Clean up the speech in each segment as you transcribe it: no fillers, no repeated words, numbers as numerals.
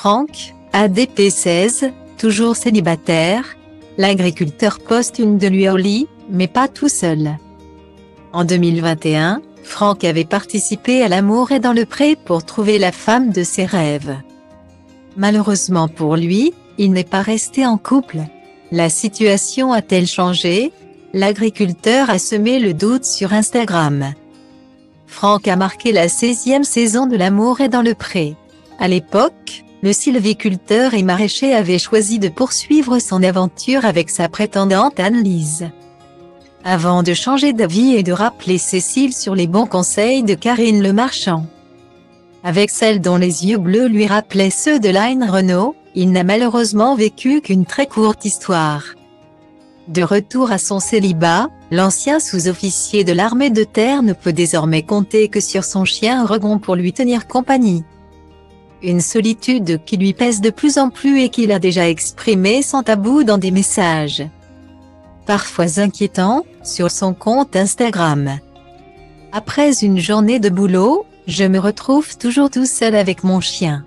Franck, ADP 16, toujours célibataire. L'agriculteur poste une de lui au lit, mais pas tout seul. En 2021, Franck avait participé à L'amour est dans le pré pour trouver la femme de ses rêves. Malheureusement pour lui, il n'est pas resté en couple. La situation a-t-elle changé? L'agriculteur a semé le doute sur Instagram. Franck a marqué la 16e saison de L'amour est dans le pré. À l'époque, le sylviculteur et maraîcher avait choisi de poursuivre son aventure avec sa prétendante Anne-Lise. Avant de changer d'avis et de rappeler Cécile sur les bons conseils de Karine Le Marchand. Avec celle dont les yeux bleus lui rappelaient ceux de Line Renault, il n'a malheureusement vécu qu'une très courte histoire. De retour à son célibat, l'ancien sous-officier de l'armée de terre ne peut désormais compter que sur son chien Regon pour lui tenir compagnie. Une solitude qui lui pèse de plus en plus et qu'il a déjà exprimée sans tabou dans des messages parfois inquiétants, sur son compte Instagram. Après une journée de boulot, je me retrouve toujours tout seul avec mon chien.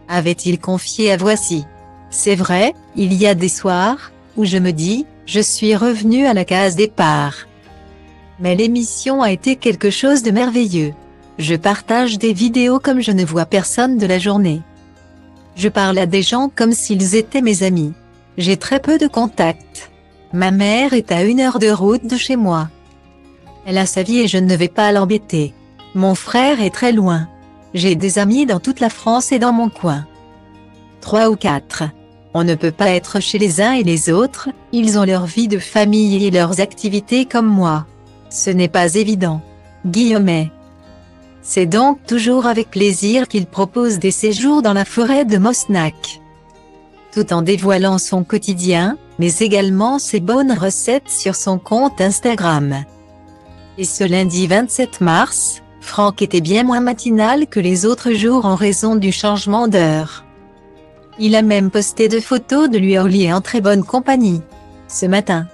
Avait-il confié à Voici. C'est vrai, il y a des soirs, où je me dis, je suis revenu à la case départ. Mais l'émission a été quelque chose de merveilleux. Je partage des vidéos comme je ne vois personne de la journée. Je parle à des gens comme s'ils étaient mes amis. J'ai très peu de contacts. Ma mère est à 1 heure de route de chez moi. Elle a sa vie et je ne vais pas l'embêter. Mon frère est très loin. J'ai des amis dans toute la France et dans mon coin. 3 ou 4. On ne peut pas être chez les uns et les autres, ils ont leur vie de famille et leurs activités comme moi. Ce n'est pas évident. Guillaumet. C'est donc toujours avec plaisir qu'il propose des séjours dans la forêt de Mosnac. Tout en dévoilant son quotidien, mais également ses bonnes recettes sur son compte Instagram. Et ce lundi 27 mars, Franck était bien moins matinal que les autres jours en raison du changement d'heure. Il a même posté 2 photos de lui au lit en très bonne compagnie. Ce matin.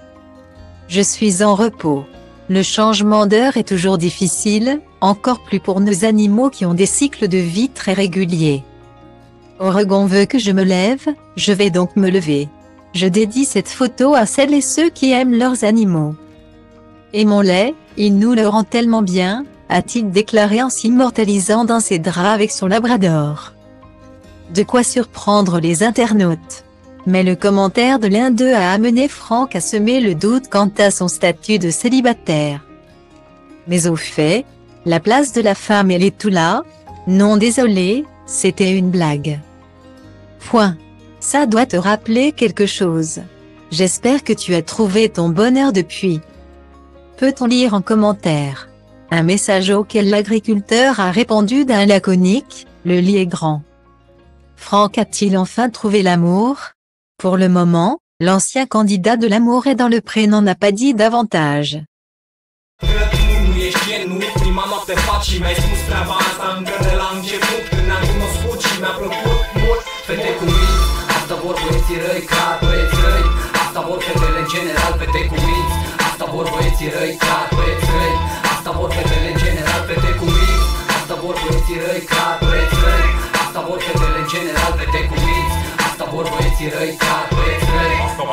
Je suis en repos. Le changement d'heure est toujours difficile, encore plus pour nos animaux qui ont des cycles de vie très réguliers. Oregon veut que je me lève, je vais donc me lever. Je dédie cette photo à celles et ceux qui aiment leurs animaux. Aimons-les, il nous le rend tellement bien, a-t-il déclaré en s'immortalisant dans ses draps avec son labrador. De quoi surprendre les internautes. Mais le commentaire de l'un d'eux a amené Franck à semer le doute quant à son statut de célibataire. Mais au fait, la place de la femme elle est tout là? Non désolé, c'était une blague. Point. Ça doit te rappeler quelque chose. J'espère que tu as trouvé ton bonheur depuis. Peut-on lire en commentaire? Un message auquel l'agriculteur a répondu d'un laconique, le lit est grand. Franck a-t-il enfin trouvé l'amour? Pour le moment, l'ancien candidat de L'amour est dans le pré n'en a pas dit davantage.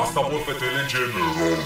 Asta vor fetele în general.